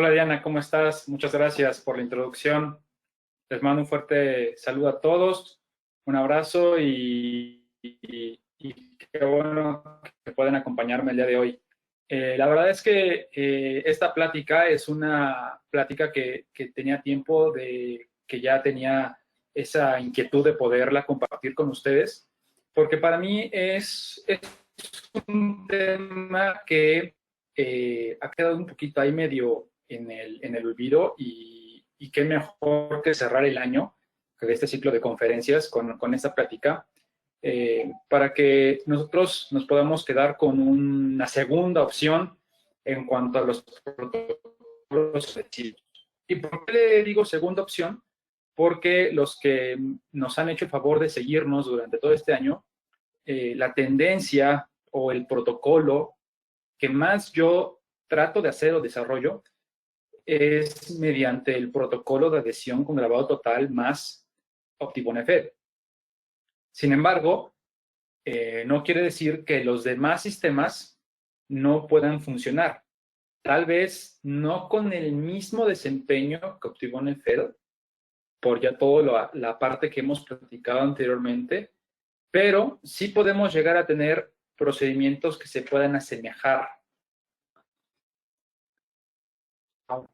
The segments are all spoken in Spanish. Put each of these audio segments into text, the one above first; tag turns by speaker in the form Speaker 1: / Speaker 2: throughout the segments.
Speaker 1: Hola Diana, ¿cómo estás? Muchas gracias por la introducción. Les mando un fuerte saludo a todos, un abrazo y qué bueno que pueden acompañarme el día de hoy. La verdad es que esta plática es una plática que tenía tiempo de que ya tenía esa inquietud de poderla compartir con ustedes, porque para mí es un tema que ha quedado un poquito ahí medio en el olvido y qué mejor que cerrar el año de este ciclo de conferencias con esta plática para que nosotros nos podamos quedar con una segunda opción en cuanto a los protocolos selectivos. ¿Y por qué le digo segunda opción? Porque los que nos han hecho el favor de seguirnos durante todo este año, la tendencia o el protocolo que más yo trato de hacer o desarrollo es mediante el protocolo de adhesión con grabado total más OptiBoneFed. Sin embargo, no quiere decir que los demás sistemas no puedan funcionar. Tal vez no con el mismo desempeño que OptiBoneFed, por ya toda la parte que hemos platicado anteriormente, pero sí podemos llegar a tener procedimientos que se puedan asemejar.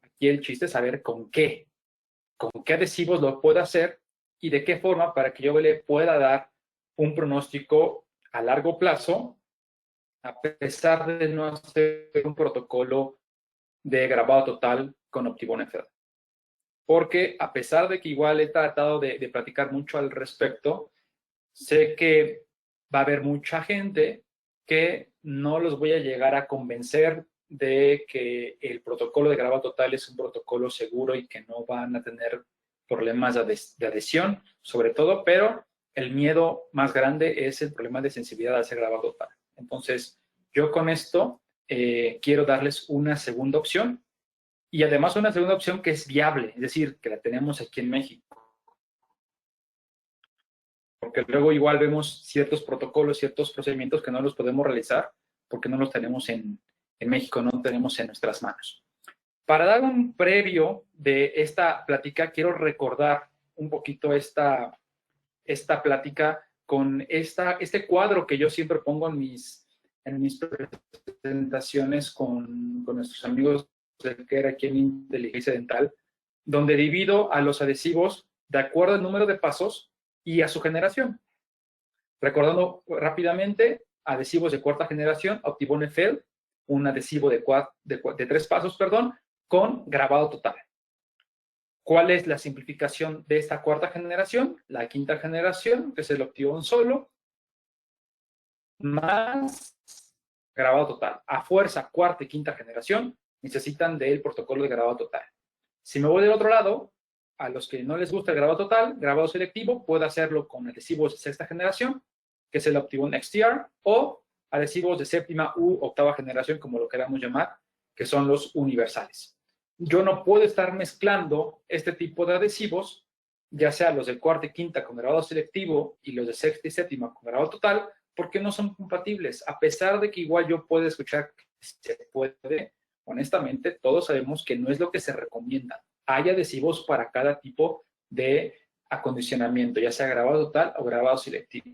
Speaker 1: Aquí el chiste es saber con qué adhesivos lo puedo hacer y de qué forma para que yo le pueda dar un pronóstico a largo plazo, a pesar de no hacer un protocolo de grabado total con OptiBoneFed. Porque a pesar de que igual he tratado de platicar mucho al respecto, sé que va a haber mucha gente que no los voy a llegar a convencer de que el protocolo de grabado total es un protocolo seguro y que no van a tener problemas de adhesión, sobre todo, pero el miedo más grande es el problema de sensibilidad a ese grabado total. Entonces, yo con esto quiero darles una segunda opción y además una segunda opción que es viable, es decir, que la tenemos aquí en México. Porque luego igual vemos ciertos protocolos, ciertos procedimientos que no los podemos realizar porque no los tenemos en México, no tenemos en nuestras manos. Para dar un previo de esta plática, quiero recordar un poquito esta plática con este cuadro que yo siempre pongo en mis presentaciones con nuestros amigos de que era aquí en Inteligencia Dental, donde divido a los adhesivos de acuerdo al número de pasos y a su generación. Recordando rápidamente, adhesivos de cuarta generación, OptiBoneFed, un adhesivo de 3 pasos, con grabado total. ¿Cuál es la simplificación de esta cuarta generación? La quinta generación, que es el OptiBone solo, más grabado total. A fuerza, cuarta y quinta generación necesitan del protocolo de grabado total. Si me voy del otro lado, a los que no les gusta el grabado total, grabado selectivo, puedo hacerlo con adhesivos de sexta generación, que es el OptiBone XTR, o adhesivos de séptima u octava generación, como lo queramos llamar, que son los universales. Yo no puedo estar mezclando este tipo de adhesivos, ya sea los de cuarta y quinta con grabado selectivo y los de sexta y séptima con grabado total, porque no son compatibles. A pesar de que igual yo puedo escuchar que se puede, honestamente, todos sabemos que no es lo que se recomienda. Hay adhesivos para cada tipo de acondicionamiento, ya sea grabado total o grabado selectivo.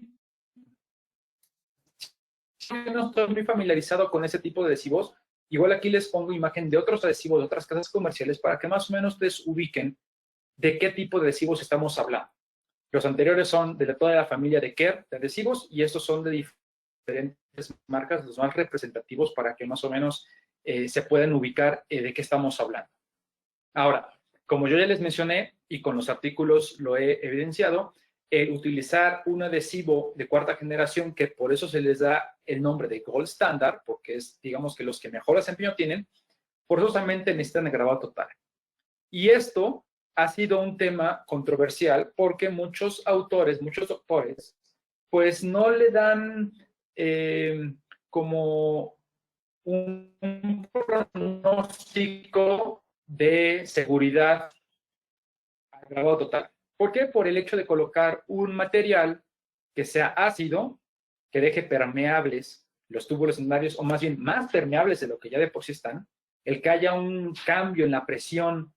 Speaker 1: No estoy muy familiarizado con ese tipo de adhesivos. Igual aquí les pongo imagen de otros adhesivos de otras casas comerciales para que más o menos ustedes ubiquen de qué tipo de adhesivos estamos hablando. Los anteriores son de toda la familia de Kerr de adhesivos y estos son de diferentes marcas, los más representativos para que más o menos se puedan ubicar de qué estamos hablando. Ahora, como yo ya les mencioné y con los artículos lo he evidenciado, utilizar un adhesivo de cuarta generación, que por eso se les da el nombre de Gold Standard, porque es, digamos, que los que mejor desempeño tienen, forzosamente necesitan el grabado total. Y esto ha sido un tema controversial porque muchos autores, muchos doctores, pues no le dan como un pronóstico de seguridad al grabado total. ¿Por qué? Por el hecho de colocar un material que sea ácido, que deje permeables los túbulos sensorios, o más bien más permeables de lo que ya de por sí están, el que haya un cambio en la presión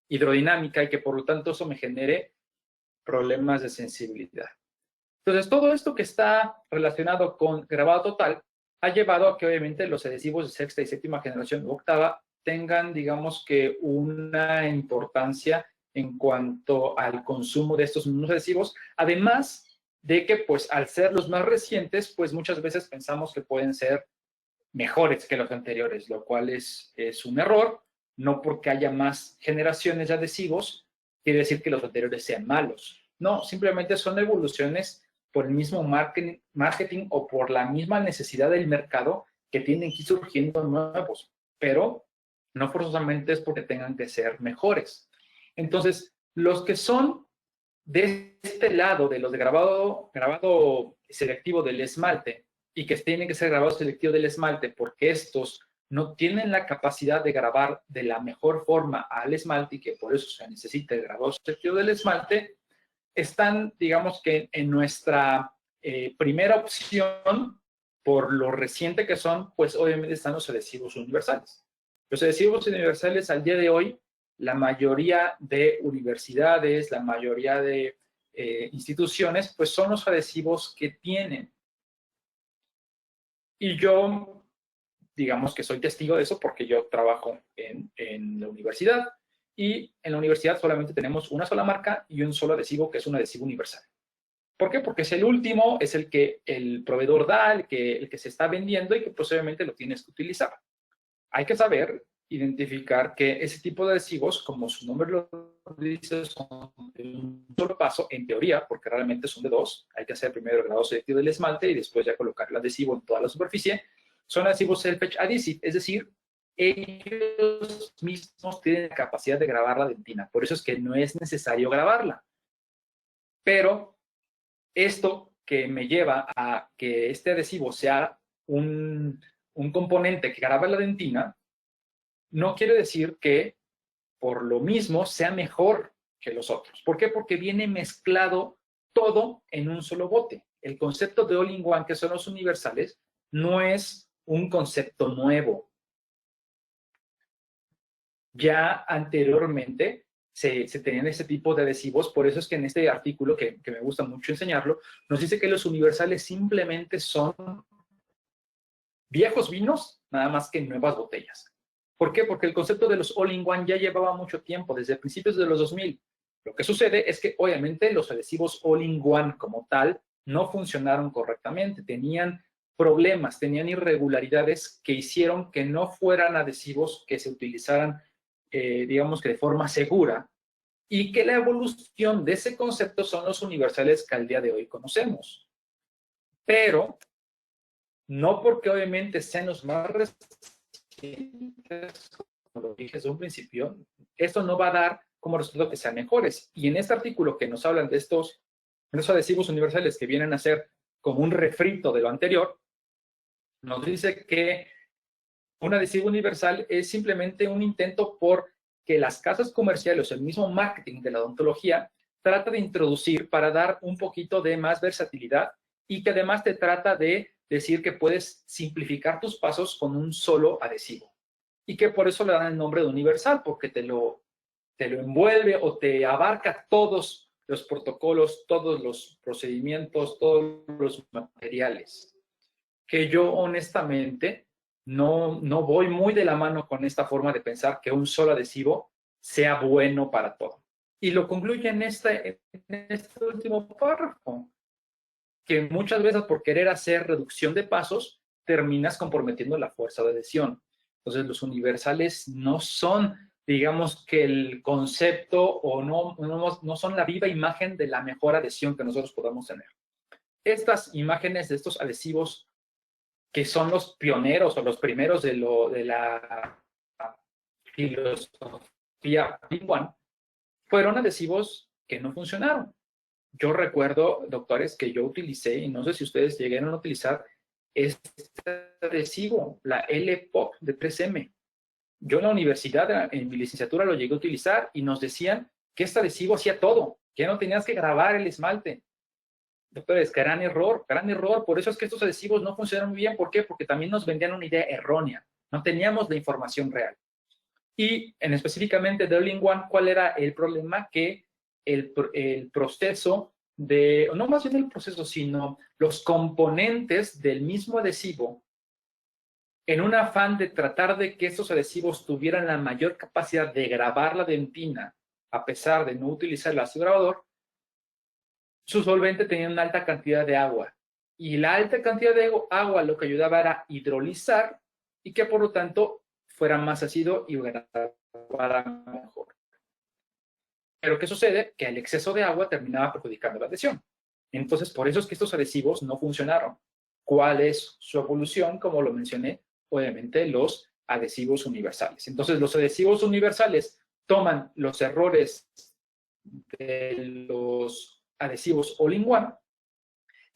Speaker 1: hidrodinámica y que por lo tanto eso me genere problemas de sensibilidad. Entonces, todo esto que está relacionado con grabado total ha llevado a que obviamente los adhesivos de sexta y séptima generación u octava tengan, digamos que, una importancia en cuanto al consumo de estos mismos adhesivos, además de que, pues, al ser los más recientes, pues muchas veces pensamos que pueden ser mejores que los anteriores, lo cual es un error. No porque haya más generaciones de adhesivos quiere decir que los anteriores sean malos. No, simplemente son evoluciones por el mismo marketing o por la misma necesidad del mercado que tienen que ir surgiendo nuevos, pero no forzosamente es porque tengan que ser mejores. Entonces, los que son de este lado de los de grabado selectivo del esmalte y que tienen que ser grabado selectivo del esmalte porque estos no tienen la capacidad de grabar de la mejor forma al esmalte y que por eso se necesita el grabado selectivo del esmalte, están, digamos que en nuestra primera opción, por lo reciente que son, pues obviamente están los adhesivos universales. Los adhesivos universales al día de hoy, la mayoría de universidades, la mayoría de instituciones, pues son los adhesivos que tienen. Y yo, digamos que soy testigo de eso porque yo trabajo en la universidad y en la universidad solamente tenemos una sola marca y un solo adhesivo que es un adhesivo universal. ¿Por qué? Porque es el último, es el que el proveedor da, el que se está vendiendo y que posiblemente lo tienes que utilizar. Hay que saber identificar que ese tipo de adhesivos, como su nombre lo dice, son de un solo paso, en teoría, porque realmente son de dos. Hay que hacer primero el grado selectivo del esmalte y después ya colocar el adhesivo en toda la superficie. Son adhesivos self-etch adhesive, es decir, ellos mismos tienen la capacidad de grabar la dentina. Por eso es que no es necesario grabarla. Pero esto que me lleva a que este adhesivo sea un componente que graba la dentina, no quiere decir que por lo mismo sea mejor que los otros. ¿Por qué? Porque viene mezclado todo en un solo bote. El concepto de all-in-one, que son los universales, no es un concepto nuevo. Ya anteriormente se tenían este tipo de adhesivos, por eso es que en este artículo, que me gusta mucho enseñarlo, nos dice que los universales simplemente son viejos vinos, nada más que nuevas botellas. ¿Por qué? Porque el concepto de los all-in-one ya llevaba mucho tiempo, desde principios de los 2000. Lo que sucede es que obviamente los adhesivos all-in-one como tal no funcionaron correctamente, tenían problemas, tenían irregularidades que hicieron que no fueran adhesivos que se utilizaran, digamos que de forma segura, y que la evolución de ese concepto son los universales que al día de hoy conocemos. Pero no porque obviamente sean los más recientes, como lo dije desde un principio, esto no va a dar como resultado que sean mejores. Y en este artículo que nos hablan de estos adhesivos universales que vienen a ser como un refrito de lo anterior, nos dice que un adhesivo universal es simplemente un intento por que las casas comerciales, el mismo marketing de la odontología, trata de introducir para dar un poquito de más versatilidad y que además te trata de decir que puedes simplificar tus pasos con un solo adhesivo. Y que por eso le dan el nombre de universal, porque te lo envuelve o te abarca todos los protocolos, todos los procedimientos, todos los materiales. Que yo honestamente no voy muy de la mano con esta forma de pensar que un solo adhesivo sea bueno para todo. Y lo concluye en este último párrafo, que muchas veces por querer hacer reducción de pasos, terminas comprometiendo la fuerza de adhesión. Entonces, los universales no son, digamos, que el concepto o no son la viva imagen de la mejor adhesión que nosotros podamos tener. Estas imágenes de estos adhesivos que son los pioneros o los primeros de la filosofía all-in-one, fueron adhesivos que no funcionaron. Yo recuerdo, doctores, que yo utilicé, y no sé si ustedes llegaron a utilizar, este adhesivo, la L-Pop de 3M. Yo en la universidad, en mi licenciatura, lo llegué a utilizar y nos decían que este adhesivo hacía todo, que no tenías que grabar el esmalte. Doctores, gran error, gran error. Por eso es que estos adhesivos no funcionan muy bien. ¿Por qué? Porque también nos vendían una idea errónea. No teníamos la información real. Y específicamente de All-in-One, ¿cuál era el problema? Que el proceso de, no más bien el proceso, sino los componentes del mismo adhesivo, en un afán de tratar de que estos adhesivos tuvieran la mayor capacidad de grabar la dentina, a pesar de no utilizar el ácido grabador, su solvente tenía una alta cantidad de agua. Y la alta cantidad de agua lo que ayudaba era hidrolizar y que por lo tanto fuera más ácido y grabara mejor. Pero ¿qué sucede? Que el exceso de agua terminaba perjudicando la adhesión. Entonces, por eso es que estos adhesivos no funcionaron. ¿Cuál es su evolución? Como lo mencioné, obviamente los adhesivos universales. Entonces, los adhesivos universales toman los errores de los adhesivos All-in-One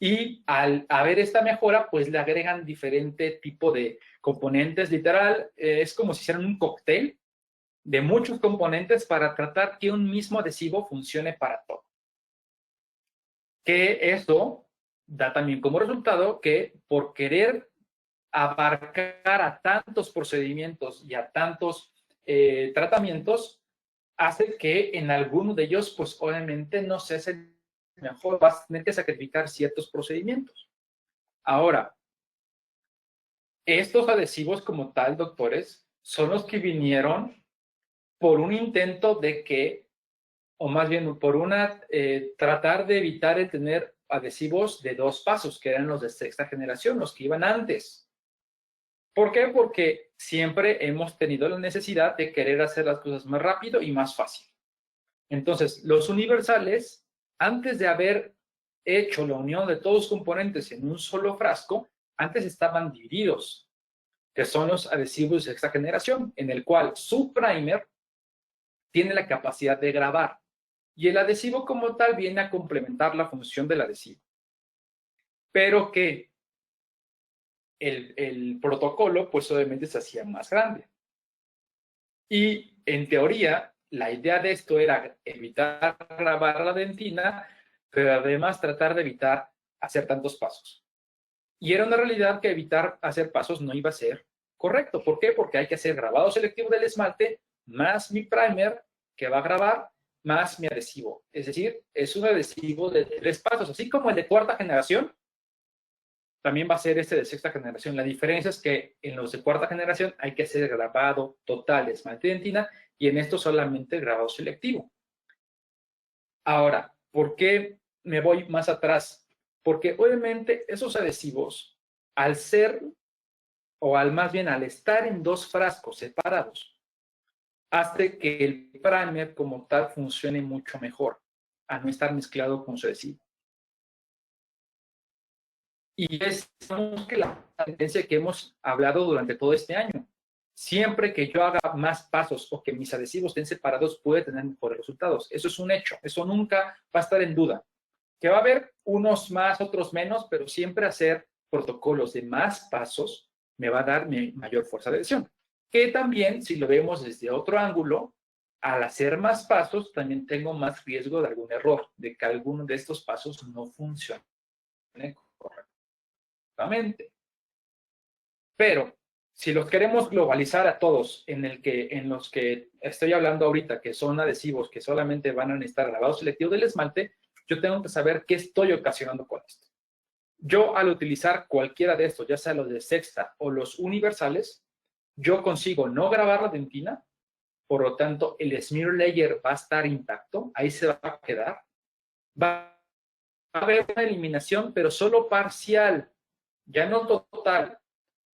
Speaker 1: y al haber esta mejora, pues le agregan diferente tipo de componentes. Literal, es como si hicieran un cóctel de muchos componentes para tratar que un mismo adhesivo funcione para todo. Que eso da también como resultado que por querer abarcar a tantos procedimientos y a tantos tratamientos, hace que en alguno de ellos, pues obviamente no se hace mejor, vas a tener que sacrificar ciertos procedimientos. Ahora, estos adhesivos como tal, doctores, son los que vinieron por un intento de que, o más bien por una, tratar de evitar el tener adhesivos de 2 pasos, que eran los de sexta generación, los que iban antes. ¿Por qué? Porque siempre hemos tenido la necesidad de querer hacer las cosas más rápido y más fácil. Entonces, los universales, antes de haber hecho la unión de todos los componentes en un solo frasco, antes estaban divididos, que son los adhesivos de sexta generación, en el cual su primer tiene la capacidad de grabar y el adhesivo como tal viene a complementar la función del adhesivo. Pero que el protocolo, pues obviamente se hacía más grande. Y en teoría, la idea de esto era evitar grabar la dentina, pero además tratar de evitar hacer tantos pasos. Y era una realidad que evitar hacer pasos no iba a ser correcto. ¿Por qué? Porque hay que hacer grabado selectivo del esmalte más mi primer que va a grabar más mi adhesivo. Es decir, es un adhesivo de 3 pasos, así como el de cuarta generación, también va a ser este de sexta generación. La diferencia es que en los de cuarta generación hay que hacer grabado total de esmalte de dentina y en esto solamente grabado selectivo. Ahora, ¿por qué me voy más atrás? Porque obviamente esos adhesivos, al ser, o al más bien al estar en 2 frascos separados, hace que el primer como tal funcione mucho mejor, a no estar mezclado con su adhesivo. Y es que la tendencia que hemos hablado durante todo este año. Siempre que yo haga más pasos o que mis adhesivos estén separados, puede tener mejores resultados. Eso es un hecho. Eso nunca va a estar en duda. Que va a haber unos más, otros menos, pero siempre hacer protocolos de más pasos me va a dar mi mayor fuerza de adhesión. Que también, si lo vemos desde otro ángulo, al hacer más pasos, también tengo más riesgo de algún error, de que alguno de estos pasos no funcione correctamente. Pero si los queremos globalizar a todos, en los que estoy hablando ahorita, que son adhesivos que solamente van a necesitar grabado selectivo del esmalte, yo tengo que saber qué estoy ocasionando con esto. Yo, al utilizar cualquiera de estos, ya sea los de sexta o los universales, yo consigo no grabar la dentina, por lo tanto, el smear layer va a estar intacto, ahí se va a quedar. Va a haber una eliminación, pero solo parcial, ya no total.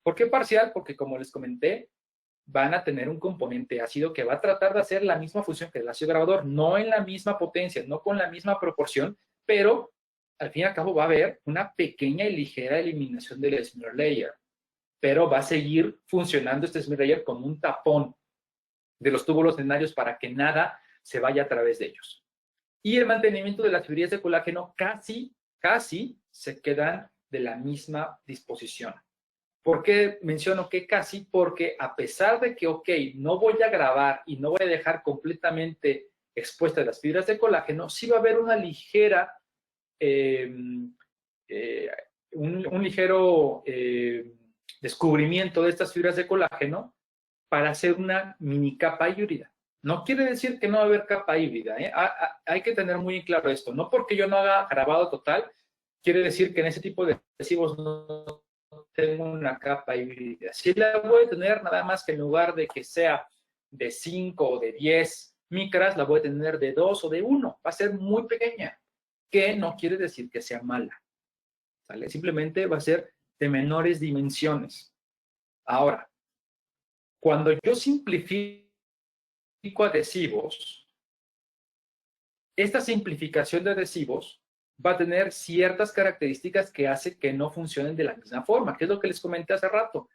Speaker 1: ¿Por qué parcial? Porque, como les comenté, van a tener un componente ácido que va a tratar de hacer la misma función que el ácido grabador, no en la misma potencia, no con la misma proporción, pero al fin y al cabo va a haber una pequeña y ligera eliminación del smear layer, pero va a seguir funcionando este smear layer como un tapón de los túbulos denarios para que nada se vaya a través de ellos. Y el mantenimiento de las fibrillas de colágeno casi se quedan de la misma disposición. ¿Por qué menciono que casi? Porque a pesar de que, ok, no voy a grabar y no voy a dejar completamente expuestas las fibras de colágeno, sí va a haber una ligera, un ligero descubrimiento de estas fibras de colágeno para hacer una mini capa híbrida. No quiere decir que no va a haber capa híbrida, ¿eh? Hay que tener muy claro esto. No porque yo no haga grabado total, quiere decir que en ese tipo de adhesivos no tengo una capa híbrida. Sí la voy a tener, nada más que en lugar de que sea de 5 o de 10 micras, la voy a tener de 2 o de 1. Va a ser muy pequeña, que no quiere decir que sea mala, ¿sale? Simplemente va a ser de menores dimensiones. Ahora, cuando yo simplifico adhesivos, esta simplificación de adhesivos va a tener ciertas características que hace que no funcionen de la misma forma, que es lo que les comenté hace rato.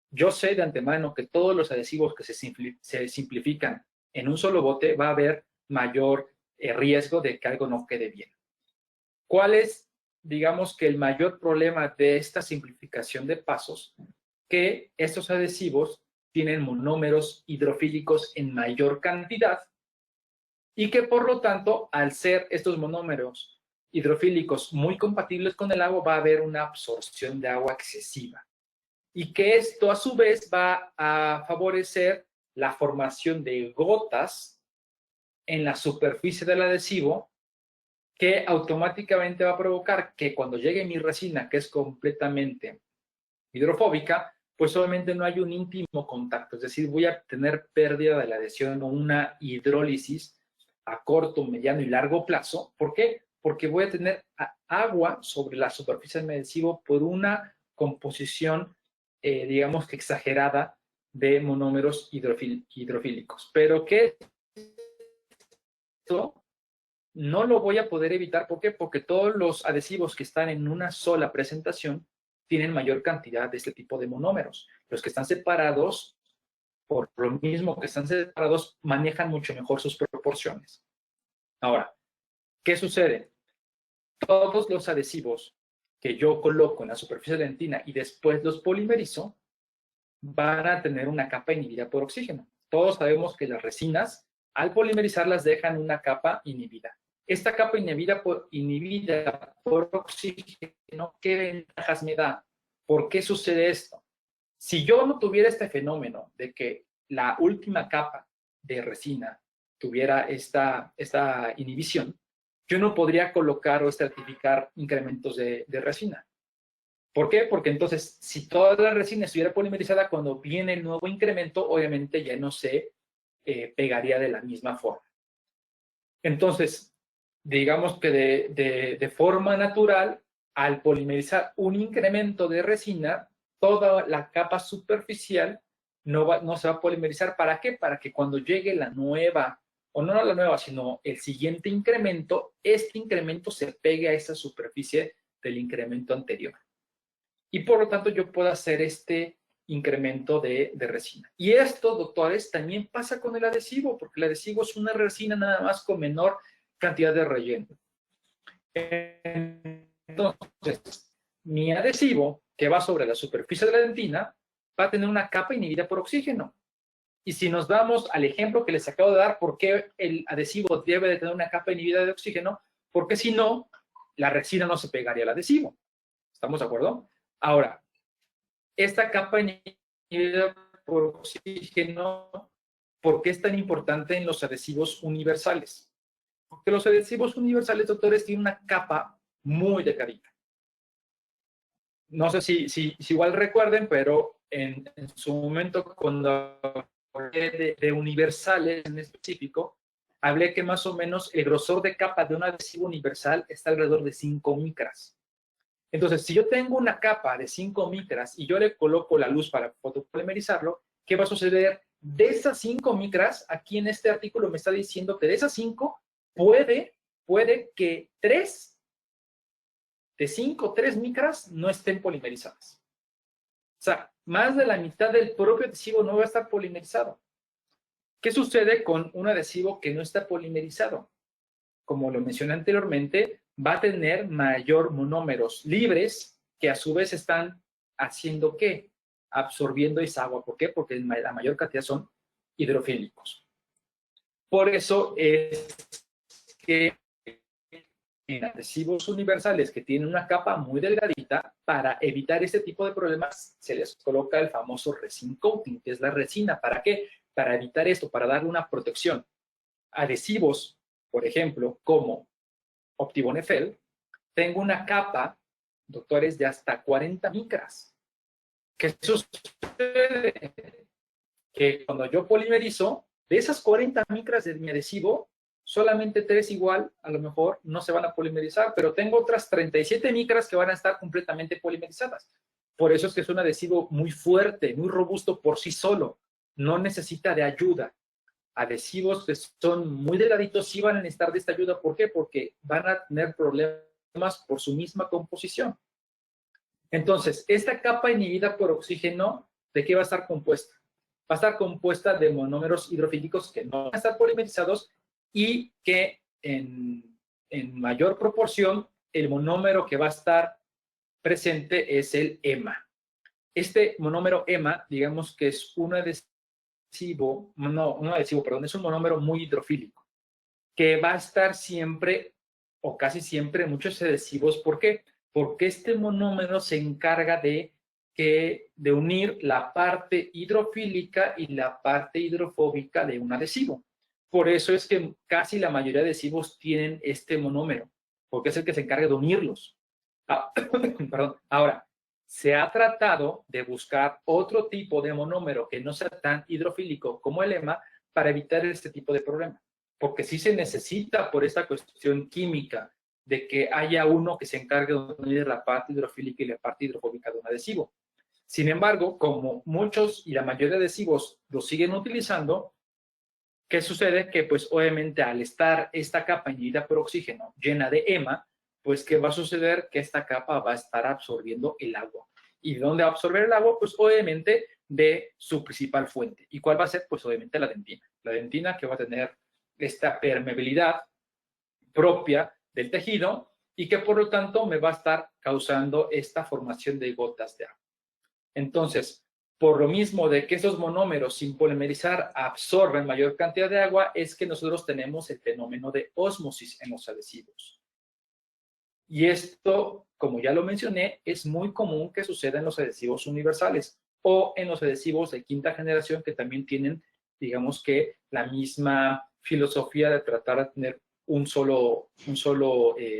Speaker 1: Yo sé de antemano que todos los adhesivos que se simplifican en un solo bote va a haber mayor riesgo de que algo no quede bien. ¿Cuál es, digamos, que el mayor problema de esta simplificación de pasos? Que estos adhesivos tienen monómeros hidrofílicos en mayor cantidad y que por lo tanto, al ser estos monómeros hidrofílicos muy compatibles con el agua, va a haber una absorción de agua excesiva. Y que esto a su vez va a favorecer la formación de gotas en la superficie del adhesivo, que automáticamente va a provocar que cuando llegue mi resina, que es completamente hidrofóbica, pues obviamente no hay un íntimo contacto, es decir, voy a tener pérdida de la adhesión o una hidrólisis a corto, mediano y largo plazo. ¿Por qué? Porque voy a tener agua sobre la superficie del adhesivo por una composición, digamos que exagerada, de monómeros hidrofílicos. Pero que esto no lo voy a poder evitar. ¿Por qué? Porque todos los adhesivos que están en una sola presentación tienen mayor cantidad de este tipo de monómeros. Los que están separados, por lo mismo que están separados, manejan mucho mejor sus proporciones. Ahora, ¿qué sucede? Todos los adhesivos que yo coloco en la superficie de la dentina y después los polimerizo, van a tener una capa inhibida por oxígeno. Todos sabemos que las resinas, al polimerizarlas, dejan una capa inhibida. Esta capa inhibida por oxígeno, ¿qué ventajas me da? ¿Por qué sucede esto? Si yo no tuviera este fenómeno de que la última capa de resina tuviera esta inhibición, yo no podría colocar o estratificar incrementos de resina. ¿Por qué? Porque entonces, si toda la resina estuviera polimerizada, cuando viene el nuevo incremento, obviamente ya no se pegaría de la misma forma. Entonces, digamos que de forma natural, al polimerizar un incremento de resina, toda la capa superficial no se va a polimerizar. ¿Para qué? Para que cuando llegue la nueva, o no la nueva, sino el siguiente incremento, este incremento se pegue a esa superficie del incremento anterior. Y por lo tanto yo puedo hacer este incremento de resina. Y esto, doctores, también pasa con el adhesivo, porque el adhesivo es una resina nada más con menor cantidad de relleno. Entonces, mi adhesivo, que va sobre la superficie de la dentina, va a tener una capa inhibida por oxígeno. Y si nos vamos al ejemplo que les acabo de dar, ¿por qué el adhesivo debe de tener una capa inhibida de oxígeno? Porque si no, la resina no se pegaría al adhesivo. ¿Estamos de acuerdo? Ahora, esta capa inhibida por oxígeno, ¿por qué es tan importante en los adhesivos universales? Porque los adhesivos universales, doctores, tienen una capa muy delgadita. No sé si igual recuerden, pero en su momento, cuando hablé de universales en específico, hablé que más o menos el grosor de capa de un adhesivo universal está alrededor de 5 micras. Entonces, si yo tengo una capa de 5 micras y yo le coloco la luz para fotopolimerizarlo, ¿qué va a suceder? De esas 5 micras, aquí en este artículo me está diciendo que de esas 5, puede que 3 de 5, 3 micras no estén polimerizadas. O sea, más de la mitad del propio adhesivo no va a estar polimerizado. ¿Qué sucede con un adhesivo que no está polimerizado? Como lo mencioné anteriormente, va a tener mayor monómeros libres que a su vez están haciendo ¿qué? Absorbiendo esa agua. ¿Por qué? Porque la mayor cantidad son hidrofílicos. Por eso es que en adhesivos universales que tienen una capa muy delgadita, para evitar este tipo de problemas, se les coloca el famoso resin coating, que es la resina. ¿Para qué? Para evitar esto, para darle una protección. Adhesivos, por ejemplo, como Optibone Effect, tengo una capa, doctores, de hasta 40 micras. ¿Qué sucede? Que cuando yo polimerizo, de esas 40 micras de mi adhesivo, solamente 3 igual, a lo mejor, no se van a polimerizar, pero tengo otras 37 micras que van a estar completamente polimerizadas. Por eso es que es un adhesivo muy fuerte, muy robusto por sí solo. No necesita de ayuda. Adhesivos que son muy delgaditos sí van a necesitar de esta ayuda. ¿Por qué? Porque van a tener problemas por su misma composición. Entonces, esta capa inhibida por oxígeno, ¿de qué va a estar compuesta? Va a estar compuesta de monómeros hidrofílicos que no van a estar polimerizados y que en mayor proporción el monómero que va a estar presente es el EMA. Este monómero EMA, digamos que es un adhesivo, es un monómero muy hidrofílico, que va a estar siempre o casi siempre en muchos adhesivos. ¿Por qué? Porque este monómero se encarga de unir la parte hidrofílica y la parte hidrofóbica de un adhesivo. Por eso es que casi la mayoría de adhesivos tienen este monómero, porque es el que se encarga de unirlos. Perdón. Ahora, se ha tratado de buscar otro tipo de monómero que no sea tan hidrofílico como el EMA para evitar este tipo de problema, porque sí se necesita por esta cuestión química de que haya uno que se encargue de unir la parte hidrofílica y la parte hidrofóbica de un adhesivo. Sin embargo, como muchos y la mayoría de adhesivos lo siguen utilizando, ¿qué sucede? Que pues obviamente al estar esta capa inhibida por oxígeno llena de EMA, pues ¿qué va a suceder? Que esta capa va a estar absorbiendo el agua. ¿Y de dónde va a absorber el agua? Pues obviamente de su principal fuente. ¿Y cuál va a ser? Pues obviamente la dentina. La dentina que va a tener esta permeabilidad propia del tejido y que por lo tanto me va a estar causando esta formación de gotas de agua. Entonces, por lo mismo de que esos monómeros sin polimerizar absorben mayor cantidad de agua, es que nosotros tenemos el fenómeno de ósmosis en los adhesivos. Y esto, como ya lo mencioné, es muy común que suceda en los adhesivos universales o en los adhesivos de quinta generación que también tienen, digamos que, la misma filosofía de tratar de tener un solo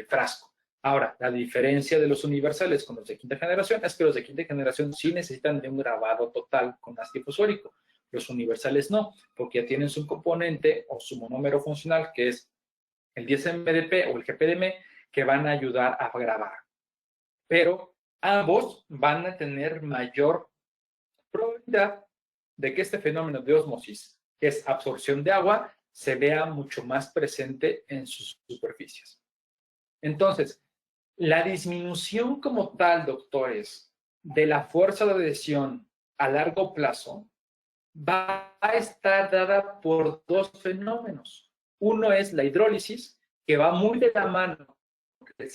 Speaker 1: frasco. Ahora, la diferencia de los universales con los de quinta generación es que los de quinta generación sí necesitan de un grabado total con ácido fosfórico. Los universales no, porque ya tienen su componente o su monómero funcional, que es el 10-MDP o el GPDM, que van a ayudar a grabar. Pero ambos van a tener mayor probabilidad de que este fenómeno de ósmosis, que es absorción de agua, se vea mucho más presente en sus superficies. Entonces, la disminución como tal, doctores, de la fuerza de adhesión a largo plazo va a estar dada por dos fenómenos. Uno es la hidrólisis, que va muy de la mano, que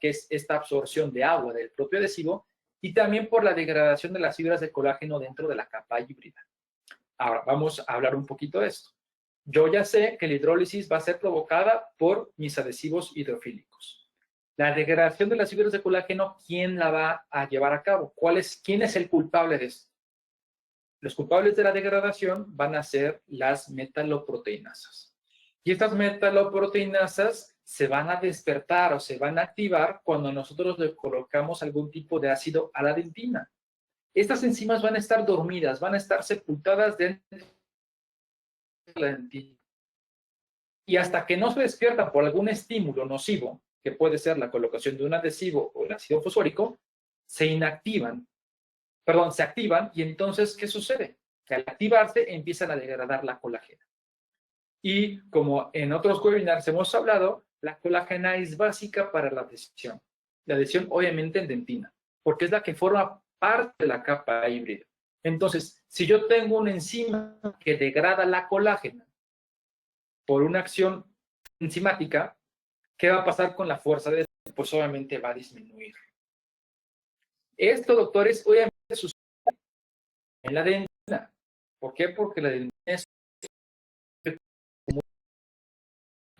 Speaker 1: es esta absorción de agua del propio adhesivo, y también por la degradación de las fibras de colágeno dentro de la capa híbrida. Ahora, vamos a hablar un poquito de esto. Yo ya sé que la hidrólisis va a ser provocada por mis adhesivos hidrofílicos. La degradación de las fibras de colágeno, ¿quién la va a llevar a cabo? ¿Quién es el culpable de esto? Los culpables de la degradación van a ser las metaloproteinasas. Y estas metaloproteinasas se van a despertar o se van a activar cuando nosotros le colocamos algún tipo de ácido a la dentina. Estas enzimas van a estar dormidas, van a estar sepultadas dentro de la dentina. Y hasta que no se despiertan por algún estímulo nocivo, que puede ser la colocación de un adhesivo o el ácido fosfórico, se activan y entonces, ¿qué sucede? Que al activarse empiezan a degradar la colágena. Y como en otros webinars hemos hablado, la colágena es básica para la adhesión. La adhesión obviamente en dentina, porque es la que forma parte de la capa híbrida. Entonces, si yo tengo una enzima que degrada la colágena por una acción enzimática, ¿qué va a pasar con la fuerza de adhesión? Pues obviamente va a disminuir. Esto, doctores, obviamente sucede en la dentina. ¿Por qué? Porque la dentina es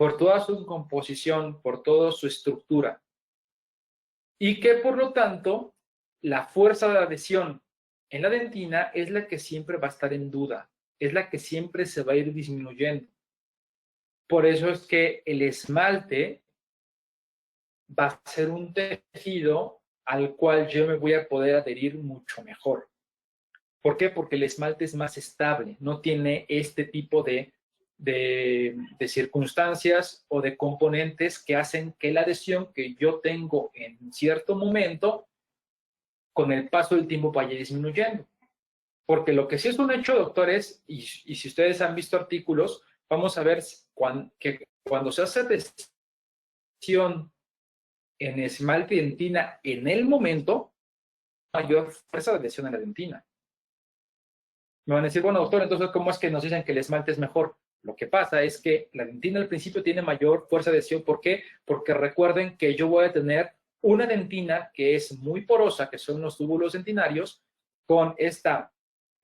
Speaker 1: por toda su composición, por toda su estructura. Y que por lo tanto, la fuerza de adhesión en la dentina es la que siempre va a estar en duda, es la que siempre se va a ir disminuyendo. Por eso es que el esmalte va a ser un tejido al cual yo me voy a poder adherir mucho mejor. ¿Por qué? Porque el esmalte es más estable, no tiene este tipo de circunstancias o de componentes que hacen que la adhesión que yo tengo en cierto momento, con el paso del tiempo vaya disminuyendo. Porque lo que sí es un hecho, doctores, y si ustedes han visto artículos, vamos a ver que cuando se hace adhesión en esmalte y dentina en el momento, mayor fuerza de adhesión en la dentina. Me van a decir, bueno, doctor, entonces, ¿cómo es que nos dicen que el esmalte es mejor? Lo que pasa es que la dentina al principio tiene mayor fuerza de adhesión. ¿Por qué? Porque recuerden que yo voy a tener una dentina que es muy porosa, que son los túbulos dentinarios, con esta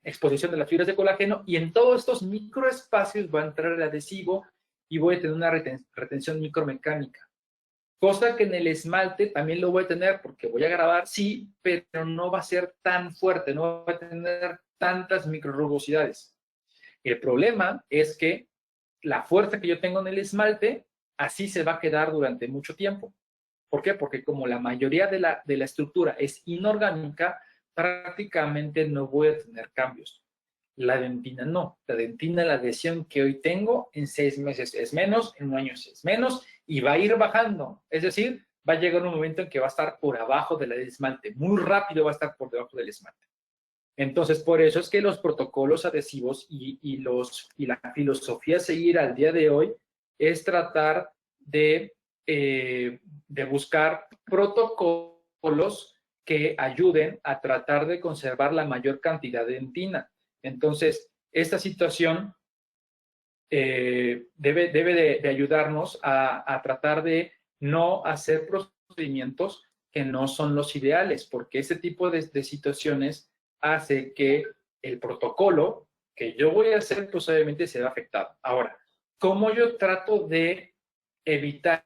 Speaker 1: exposición de las fibras de colágeno, y en todos estos microespacios va a entrar el adhesivo y voy a tener una retención micromecánica. Cosa que en el esmalte también lo voy a tener porque voy a grabar, sí, pero no va a ser tan fuerte, no va a tener tantas microrugosidades. El problema es que la fuerza que yo tengo en el esmalte, así se va a quedar durante mucho tiempo. ¿Por qué? Porque como la mayoría de la estructura es inorgánica, prácticamente no voy a tener cambios. La dentina no. La dentina, la adhesión que hoy tengo, en 6 meses es menos, en 1 año es menos, y va a ir bajando. Es decir, va a llegar un momento en que va a estar por abajo del esmalte. Muy rápido va a estar por debajo del esmalte. Entonces, por eso es que los protocolos adhesivos y la filosofía a seguir al día de hoy es tratar de buscar protocolos que ayuden a tratar de conservar la mayor cantidad de dentina. Entonces, esta situación debe de ayudarnos a tratar de no hacer procedimientos que no son los ideales, porque este tipo de situaciones hace que el protocolo que yo voy a hacer, pues obviamente se va afectado. Ahora, ¿cómo yo trato de evitar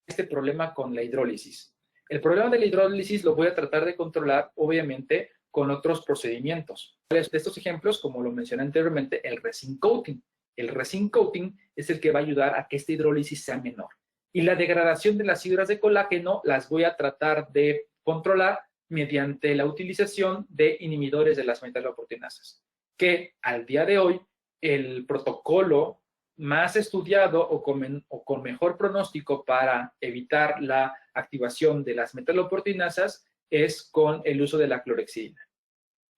Speaker 1: este problema con la hidrólisis? El problema de la hidrólisis lo voy a tratar de controlar, obviamente, con otros procedimientos. De estos ejemplos, como lo mencioné anteriormente, el resin coating. El resin coating es el que va a ayudar a que esta hidrólisis sea menor. Y la degradación de las fibras de colágeno las voy a tratar de controlar mediante la utilización de inhibidores de las metaloproteinasas, que al día de hoy el protocolo más estudiado o con mejor pronóstico para evitar la activación de las metaloproteinasas es con el uso de la clorhexidina.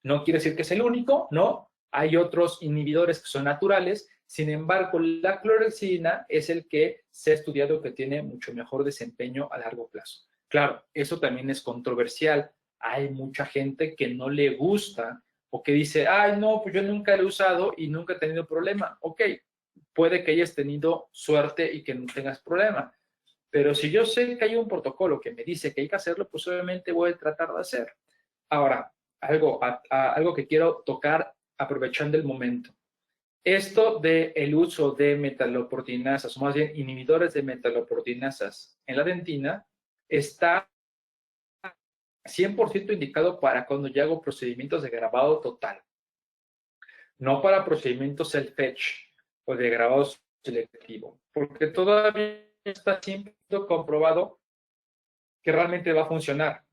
Speaker 1: No quiere decir que es el único, no. Hay otros inhibidores que son naturales. Sin embargo, la clorhexidina es el que se ha estudiado que tiene mucho mejor desempeño a largo plazo. Claro, eso también es controversial. Hay mucha gente que no le gusta o que dice, ay, no, pues yo nunca lo he usado y nunca he tenido problema. Ok, puede que hayas tenido suerte y que no tengas problema. Pero si yo sé que hay un protocolo que me dice que hay que hacerlo, pues obviamente voy a tratar de hacer. Ahora, algo que quiero tocar aprovechando el momento. Esto del uso de metaloproteinasas, o más bien inhibidores de metaloproteinasas en la dentina, está 100% indicado para cuando yo hago procedimientos de grabado total. No para procedimientos self-etch o de grabado selectivo, porque todavía está siempre comprobado que realmente va a funcionar.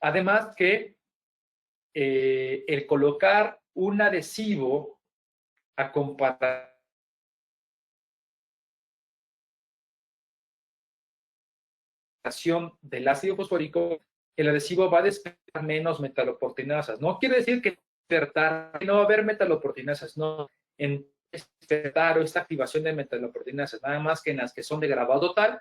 Speaker 1: Además que el colocar un adhesivo a comparación del ácido fosfórico, el adhesivo va a despertar menos metaloproteinasas. No quiere decir que no va a haber metaloproteinasas, no. En despertar o esta activación de metaloproteinasas, nada más que en las que son de grabado total,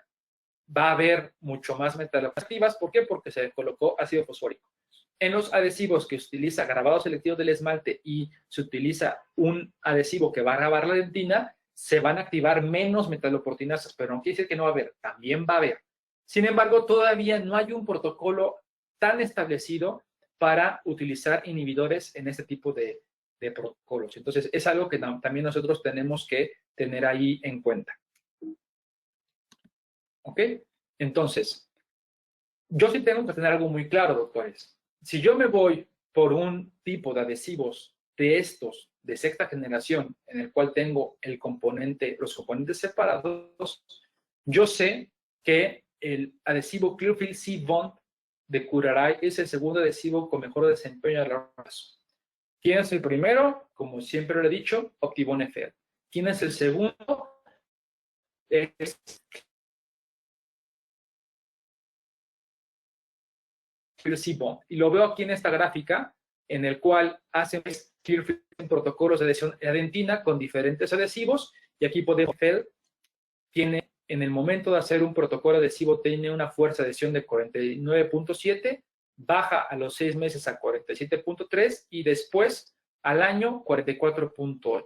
Speaker 1: va a haber mucho más metaloproteinasas activas. ¿Por qué? Porque se colocó ácido fosfórico. En los adhesivos que utiliza grabado selectivo del esmalte y se utiliza un adhesivo que va a grabar la dentina, se van a activar menos metaloproteinasas, pero no quiere decir que no va a haber, también va a haber. Sin embargo, todavía no hay un protocolo tan establecido para utilizar inhibidores en este tipo de protocolos. Entonces, es algo que también nosotros tenemos que tener ahí en cuenta. ¿Ok? Entonces, yo sí tengo que tener algo muy claro, doctores. Si yo me voy por un tipo de adhesivos de estos, de sexta generación, en el cual tengo los componentes separados, yo sé que el adhesivo Clearfield C-Bond de Curaray es el segundo adhesivo con mejor desempeño a largo plazo. ¿Quién es el primero? Como siempre lo he dicho, Optibone FL. ¿Quién es el segundo? Es C-Bond. Y lo veo aquí en esta gráfica, en el cual hacen protocolos de adhesión adentina con diferentes adhesivos, y aquí podemos ver, tiene, en el momento de hacer un protocolo adhesivo, tiene una fuerza de adhesión de 49.7, baja a los 6 meses a 47.3 y después al año 44.8.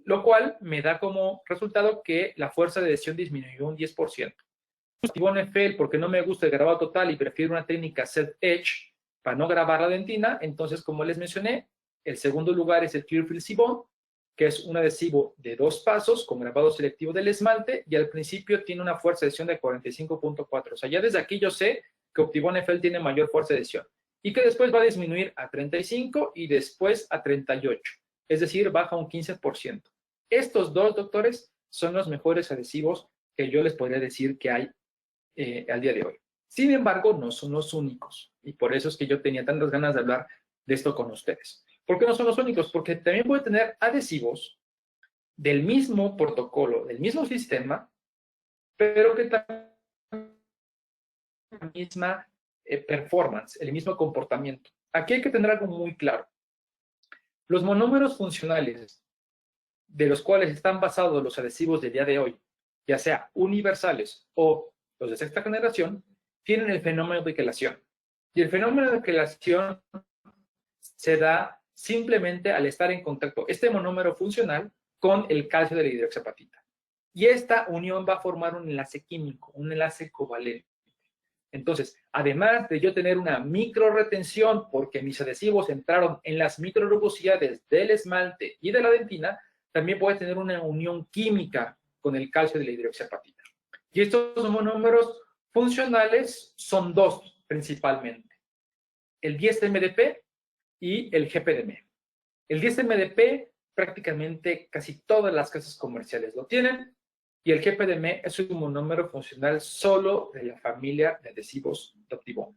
Speaker 1: Lo cual me da como resultado que la fuerza de adhesión disminuyó un 10%. Optibone FL, porque no me gusta el grabado total y prefiero una técnica Self-Etch para no grabar la dentina, entonces, como les mencioné, el segundo lugar es el Clearfield C-Bond, que es un adhesivo de 2 pasos con grabado selectivo del esmalte, y al principio tiene una fuerza de adhesión de 45.4. O sea, ya desde aquí yo sé que Optibone FL tiene mayor fuerza de adhesión, y que después va a disminuir a 35 y después a 38. Es decir, baja un 15%. Estos dos, doctores, son los mejores adhesivos que yo les podría decir que hay al día de hoy. Sin embargo, no son los únicos, y por eso es que yo tenía tantas ganas de hablar de esto con ustedes. ¿Por qué no son los únicos? Porque también puede tener adhesivos del mismo protocolo, del mismo sistema, pero que también la misma performance, el mismo comportamiento. Aquí hay que tener algo muy claro. Los monómeros funcionales de los cuales están basados los adhesivos del día de hoy, ya sea universales o los de sexta generación, tienen el fenómeno de quelación. Y el fenómeno de quelación se da simplemente al estar en contacto este monómero funcional con el calcio de la hidroxiapatita. Y esta unión va a formar un enlace químico, un enlace covalente. Entonces, además de yo tener una microretención porque mis adhesivos entraron en las microrugosidades del esmalte y de la dentina, también puede tener una unión química con el calcio de la hidroxiapatita. Y estos monómeros funcionales son dos principalmente, el 10-MDP y el GPDM. El 10-MDP prácticamente casi todas las casas comerciales lo tienen, y el GPDM es un monómero funcional solo de la familia de adhesivos de Optibone.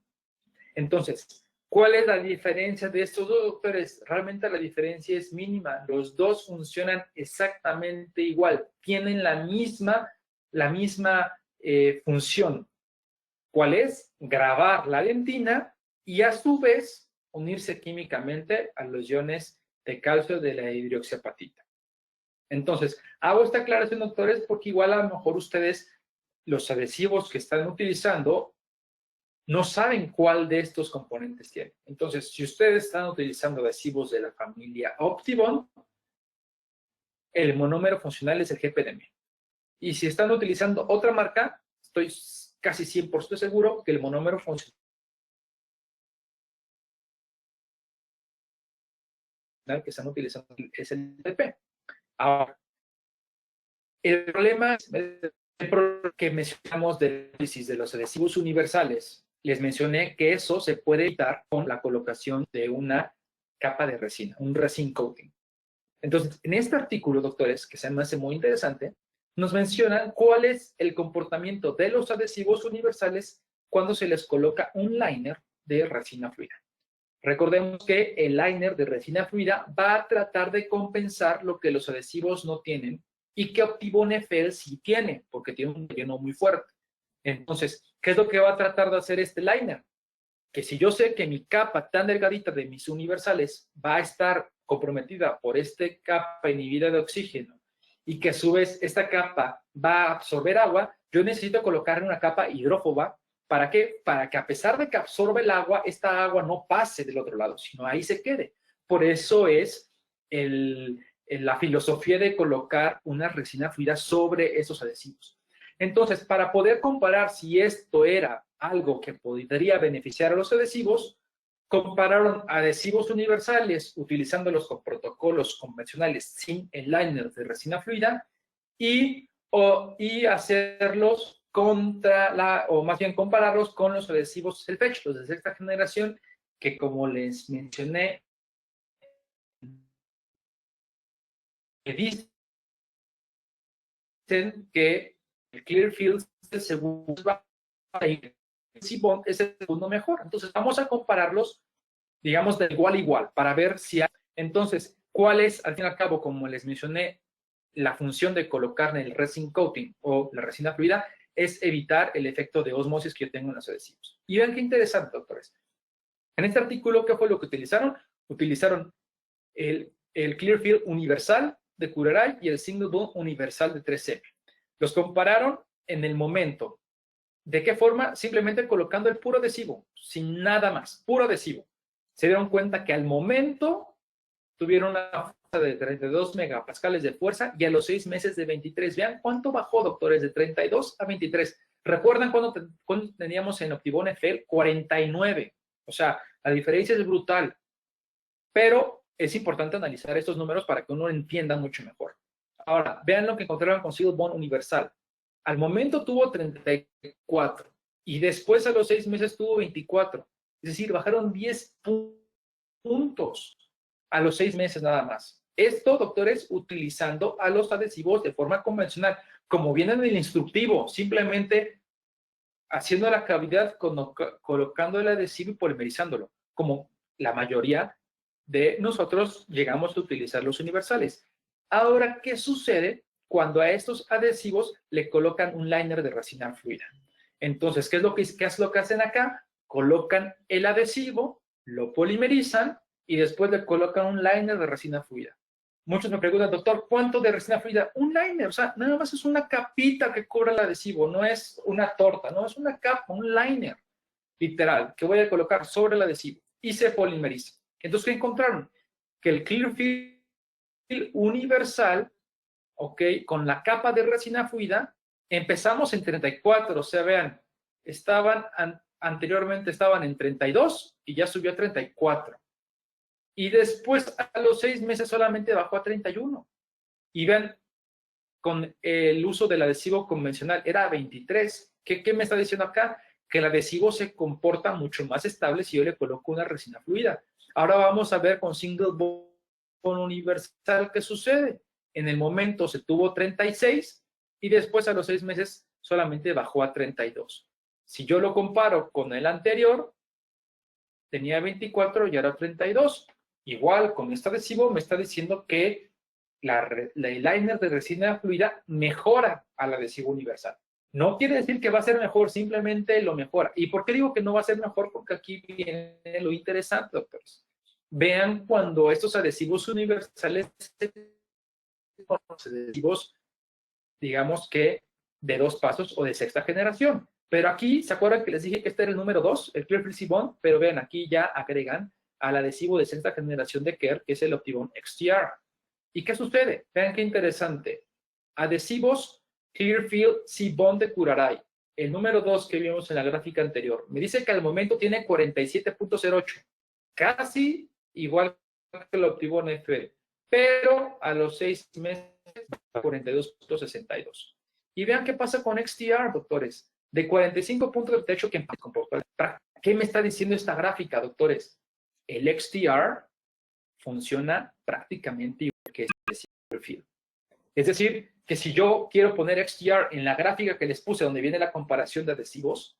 Speaker 1: Entonces, ¿cuál es la diferencia de estos dos, doctores? Realmente la diferencia es mínima. Los dos funcionan exactamente igual. Tienen la misma función. ¿Cuál es? Grabar la dentina y a su vez unirse químicamente a los iones de calcio de la hidroxiapatita. Entonces, hago esta aclaración, doctores, porque igual a lo mejor ustedes, los adhesivos que están utilizando, no saben cuál de estos componentes tienen. Entonces, si ustedes están utilizando adhesivos de la familia Optibone, el monómero funcional es el GPDM. Y si están utilizando otra marca, estoy casi 100% seguro que el monómero funcional que están utilizando es el PP. Ahora, el problema que mencionamos del análisis de los adhesivos universales, les mencioné que eso se puede evitar con la colocación de una capa de resina, un resin coating. Entonces, en este artículo, doctores, que se me hace muy interesante, nos mencionan cuál es el comportamiento de los adhesivos universales cuando se les coloca un liner de resina fluida. Recordemos que el liner de resina fluida va a tratar de compensar lo que los adhesivos no tienen y que Optibone FL sí tiene, porque tiene un relleno muy fuerte. Entonces, ¿qué es lo que va a tratar de hacer este liner? Que si yo sé que mi capa tan delgadita de mis universales va a estar comprometida por esta capa inhibida de oxígeno y que a su vez esta capa va a absorber agua, yo necesito colocar una capa hidrófoba. ¿Para qué? Para que a pesar de que absorbe el agua, esta agua no pase del otro lado, sino ahí se quede. Por eso es la filosofía de colocar una resina fluida sobre esos adhesivos. Entonces, para poder comparar si esto era algo que podría beneficiar a los adhesivos, compararon adhesivos universales utilizándolos con protocolos convencionales sin el liner de resina fluida y hacerlos o más bien compararlos con los adhesivos self-etch, los de sexta generación, que como les mencioné, que dicen que el Clearfield es el segundo es el segundo mejor. Entonces vamos a compararlos, digamos, de igual a igual, para ver si hay. Entonces, ¿cuál es, al fin y al cabo, como les mencioné, la función de colocar en el resin coating o la resina fluida? Es evitar el efecto de osmosis que yo tengo en los adhesivos. Y vean qué interesante, doctores. En este artículo, ¿qué fue lo que utilizaron? Utilizaron el Clearfield universal de Curaray y el Single Bond universal de 3M. Los compararon en el momento. ¿De qué forma? Simplemente colocando el puro adhesivo, sin nada más, puro adhesivo. Se dieron cuenta que al momento tuvieron una fuerza de 32 megapascales de fuerza y a los 6 meses de 23. Vean cuánto bajó, doctores, de 32 a 23. ¿Recuerdan cuando teníamos en Optibone FL 49? O sea, la diferencia es brutal. Pero es importante analizar estos números para que uno entienda mucho mejor. Ahora, vean lo que encontraron con Single Bond universal. Al momento tuvo 34 y después a los 6 meses tuvo 24. Es decir, bajaron 10 puntos a los 6 meses nada más. Esto, doctores, utilizando a los adhesivos de forma convencional, como viene en el instructivo, simplemente haciendo la cavidad, colocando el adhesivo y polimerizándolo, como la mayoría de nosotros llegamos a utilizar los universales. Ahora, ¿qué sucede cuando a estos adhesivos le colocan un liner de resina fluida? Entonces, ¿qué es lo que hacen acá? Colocan el adhesivo, lo polimerizan y después le colocan un liner de resina fluida. Muchos me preguntan, doctor, ¿cuánto de resina fluida? Un liner, o sea, nada más es una capita que cubre el adhesivo, no es una torta, no, es una capa, un liner, literal, que voy a colocar sobre el adhesivo y se polimeriza. Entonces, ¿qué encontraron? Que el Clearfield universal, ok, con la capa de resina fluida, empezamos en 34, o sea, vean, anteriormente estaban en 32 y ya subió a 34. Y después, a los 6 meses, solamente bajó a 31. Y vean, con el uso del adhesivo convencional era 23. ¿Qué me está diciendo acá? Que el adhesivo se comporta mucho más estable si yo le coloco una resina fluida. Ahora vamos a ver con Single Bond universal qué sucede. En el momento se tuvo 36 y después a los 6 meses solamente bajó a 32. Si yo lo comparo con el anterior, tenía 24 y ahora 32. Igual, con este adhesivo me está diciendo que el liner de resina fluida mejora al adhesivo universal. No quiere decir que va a ser mejor, simplemente lo mejora. ¿Y por qué digo que no va a ser mejor? Porque aquí viene lo interesante, doctores. Vean cuando estos adhesivos universales son adhesivos, digamos que de 2 pasos o de sexta generación. Pero aquí, ¿se acuerdan que les dije que este era el número 2, el Clearfield Bond? Pero vean, aquí ya agregan al adhesivo de sexta generación de Kerr, que es el Optibond XTR. ¿Y qué sucede? Vean qué interesante. Adhesivos Clearfield C-Bond de Curaray. El número 2 que vimos en la gráfica anterior. Me dice que al momento tiene 47.08. Casi igual que el Optibond FL. Pero a los 6 meses, 42.62. Y vean qué pasa con XTR, doctores. De 45 puntos de techo que comportó. ¿Qué me está diciendo esta gráfica, doctores? El XTR funciona prácticamente igual que este perfil. Es decir, que si yo quiero poner XTR en la gráfica que les puse donde viene la comparación de adhesivos,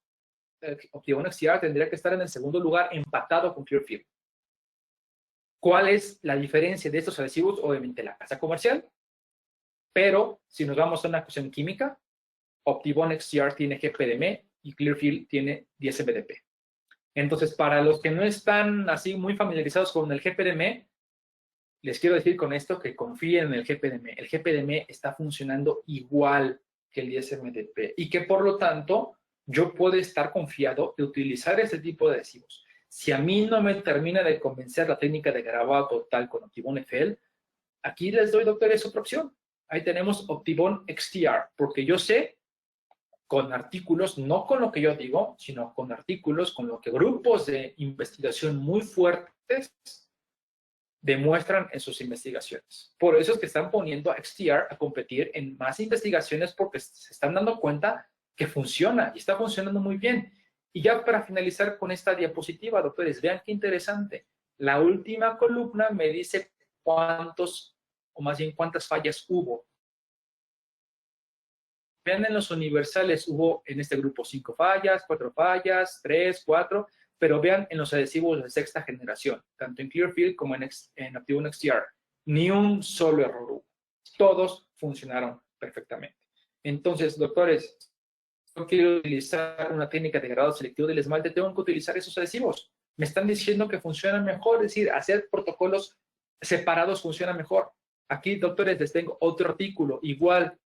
Speaker 1: Optibone XTR tendría que estar en el segundo lugar empatado con Clearfield. ¿Cuál es la diferencia de estos adhesivos? Obviamente la casa comercial, pero si nos vamos a una cuestión química, Optibone XTR tiene GPDM y Clearfield tiene 10 MDP. Entonces, para los que no están así muy familiarizados con el GPDM, les quiero decir con esto que confíen en el GPDM. El GPDM está funcionando igual que el 10-MDP y que por lo tanto yo puedo estar confiado de utilizar este tipo de adhesivos. Si a mí no me termina de convencer la técnica de grabado total con Optibone FL, aquí les doy, doctores, otra opción. Ahí tenemos Optibone XTR, porque yo sé con artículos, no con lo que yo digo, sino con artículos, con lo que grupos de investigación muy fuertes demuestran en sus investigaciones. Por eso es que están poniendo a XTR a competir en más investigaciones porque se están dando cuenta que funciona y está funcionando muy bien. Y ya para finalizar con esta diapositiva, doctores, vean qué interesante. La última columna me dice cuántos, o más bien cuántas fallas hubo. Vean en los universales, hubo en este grupo 5 fallas, 4 fallas, 3, 4, pero vean en los adhesivos de sexta generación, tanto en Clearfield como en Optibone XTR, ni un solo error hubo. Todos funcionaron perfectamente. Entonces, doctores, yo quiero utilizar una técnica de grado selectivo del esmalte, tengo que utilizar esos adhesivos. Me están diciendo que funcionan mejor, es decir, hacer protocolos separados funciona mejor. Aquí, doctores, les tengo otro artículo, igual,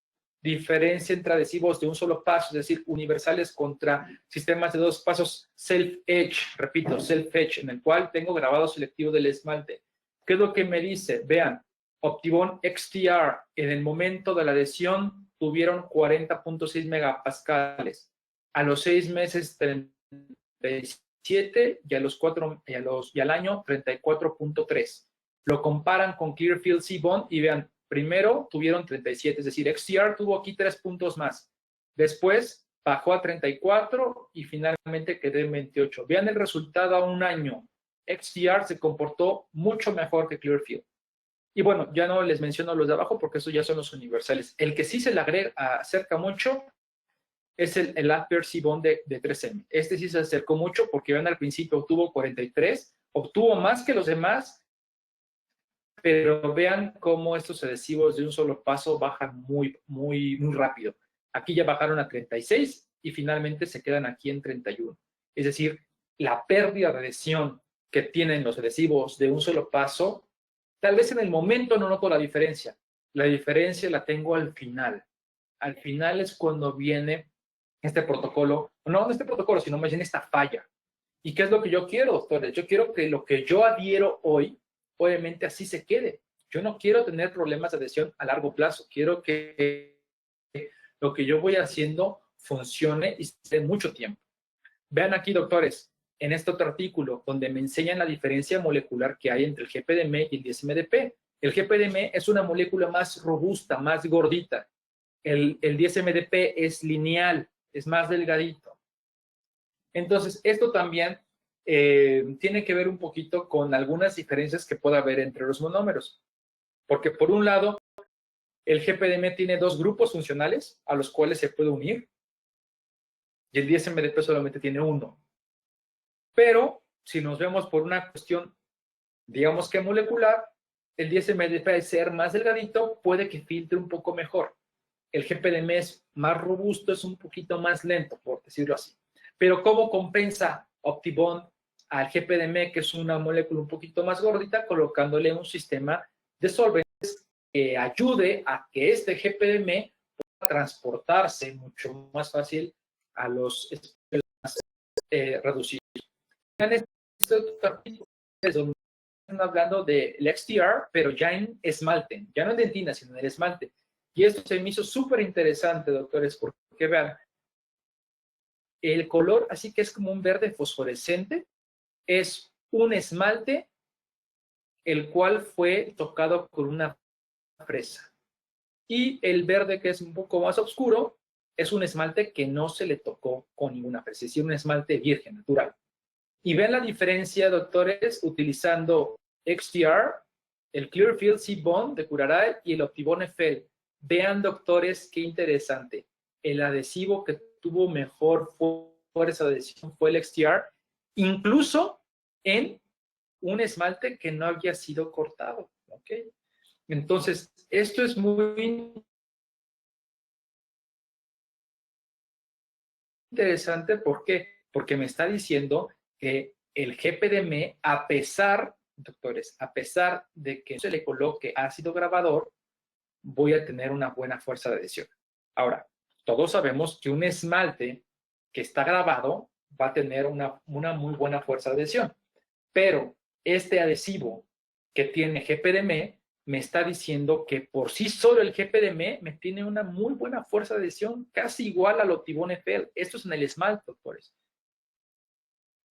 Speaker 1: diferencia entre adhesivos de un solo paso, es decir, universales contra sistemas de dos pasos self-etch, repito, self-etch, en el cual tengo grabado selectivo del esmalte. ¿Qué es lo que me dice? Vean, Optibone XTR en el momento de la adhesión tuvieron 40.6 megapascales. A los 6 meses 37 y al año 34.3. Lo comparan con Clearfield Seabond y vean, primero tuvieron 37, es decir, XTR tuvo aquí 3 puntos más. Después bajó a 34 y finalmente quedó en 28. Vean el resultado a un año. XTR se comportó mucho mejor que Clearfield. Y bueno, ya no les menciono los de abajo porque esos ya son los universales. El que sí se le acerca mucho es el Apper Seabond de 3M. Este sí se acercó mucho porque vean al principio obtuvo 43, obtuvo más que los demás, pero vean cómo estos adhesivos de un solo paso bajan muy rápido. Aquí ya bajaron a 36 y finalmente se quedan aquí en 31. Es decir, la pérdida de adhesión que tienen los adhesivos de un solo paso, tal vez en el momento no noto la diferencia. La diferencia la tengo al final. Al final es cuando viene este protocolo, no este protocolo, sino más bien esta falla. ¿Y qué es lo que yo quiero, doctores? Yo quiero que lo que yo adhiero hoy, obviamente así se quede. Yo no quiero tener problemas de adhesión a largo plazo. Quiero que lo que yo voy haciendo funcione y esté mucho tiempo. Vean aquí, doctores, en este otro artículo, donde me enseñan la diferencia molecular que hay entre el GPDM y el 10-MDP. El GPDM es una molécula más robusta, más gordita. El 10-MDP es lineal, es más delgadito. Entonces, esto también tiene que ver un poquito con algunas diferencias que puede haber entre los monómeros. Porque por un lado, el GPDM tiene dos grupos funcionales a los cuales se puede unir y el 10-MDP solamente tiene uno. Pero, si nos vemos por una cuestión, digamos que molecular, el 10-MDP al ser más delgadito puede que filtre un poco mejor. El GPDM es más robusto, es un poquito más lento, por decirlo así. Pero ¿cómo compensa Optibone al GPDM, que es una molécula un poquito más gordita, colocándole un sistema de solventes que ayude a que este GPDM pueda transportarse mucho más fácil a los espacios más reducidos? En este capítulo están hablando del XTR, pero ya en esmalte, ya no en dentina, sino en el esmalte. Y esto se me hizo súper interesante, doctores, porque vean, el color, así que es como un verde fosforescente, es un esmalte el cual fue tocado con una fresa. Y el verde, que es un poco más oscuro, es un esmalte que no se le tocó con ninguna fresa, es decir, un esmalte virgen, natural. Y ven la diferencia, doctores, utilizando XTR, el Clearfield Seabond de Curaray y el Optibone FL. Vean, doctores, qué interesante. El adhesivo que tuvo mejor fuerza de adhesión fue el XTR, incluso en un esmalte que no había sido cortado. ¿Ok? Entonces, esto es muy interesante. ¿Por qué? Porque me está diciendo que el GPDM, a pesar, doctores, a pesar de que se le coloque ácido grabador, voy a tener una buena fuerza de adhesión. Ahora, todos sabemos que un esmalte que está grabado va a tener una muy buena fuerza de adhesión, pero este adhesivo que tiene GPDM me está diciendo que por sí solo el GPDM me tiene una muy buena fuerza de adhesión, casi igual al Optibone FL. Esto es en el esmalte, doctores.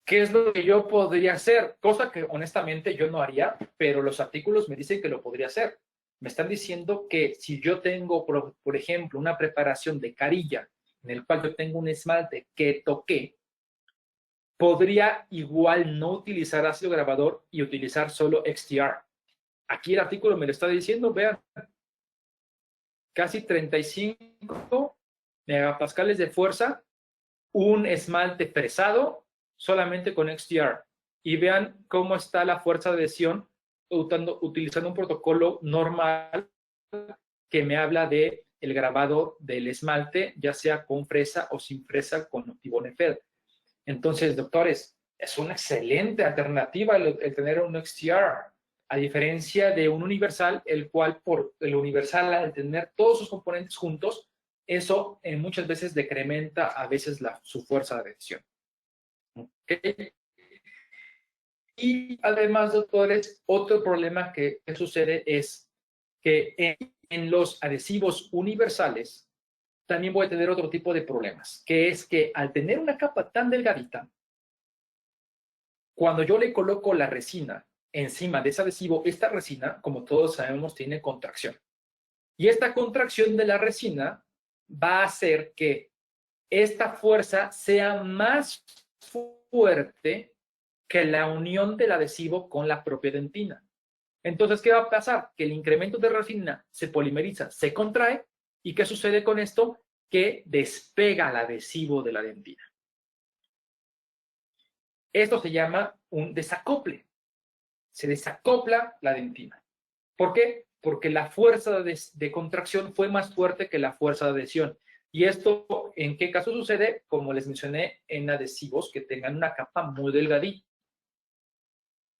Speaker 1: ¿Qué es lo que yo podría hacer? Cosa que honestamente yo no haría, pero los artículos me dicen que lo podría hacer. Me están diciendo que si yo tengo, por ejemplo, una preparación de carilla en el cual yo tengo un esmalte que toqué, podría igual no utilizar ácido grabador y utilizar solo XTR. Aquí el artículo me lo está diciendo, vean, casi 35 megapascales de fuerza, un esmalte fresado solamente con XTR. Y vean cómo está la fuerza de adhesión utilizando un protocolo normal que me habla de el grabado del esmalte, ya sea con fresa o sin fresa con Optibone FL. Entonces, doctores, es una excelente alternativa el tener un XTR, a diferencia de un universal, el cual por el universal, al tener todos sus componentes juntos, eso muchas veces decrementa a veces su fuerza de adhesión. ¿Okay? Y además, doctores, otro problema que sucede es que en los adhesivos universales también voy a tener otro tipo de problemas, que es que al tener una capa tan delgadita, cuando yo le coloco la resina encima de ese adhesivo, esta resina, como todos sabemos, tiene contracción. Y esta contracción de la resina va a hacer que esta fuerza sea más fuerte que la unión del adhesivo con la propia dentina. Entonces, ¿qué va a pasar? Que el incremento de resina se polimeriza, se contrae, ¿y qué sucede con esto? Que despega el adhesivo de la dentina. Esto se llama un desacople. Se desacopla la dentina. ¿Por qué? Porque la fuerza de contracción fue más fuerte que la fuerza de adhesión. ¿Y esto en qué caso sucede? Como les mencioné, en adhesivos que tengan una capa muy delgadita.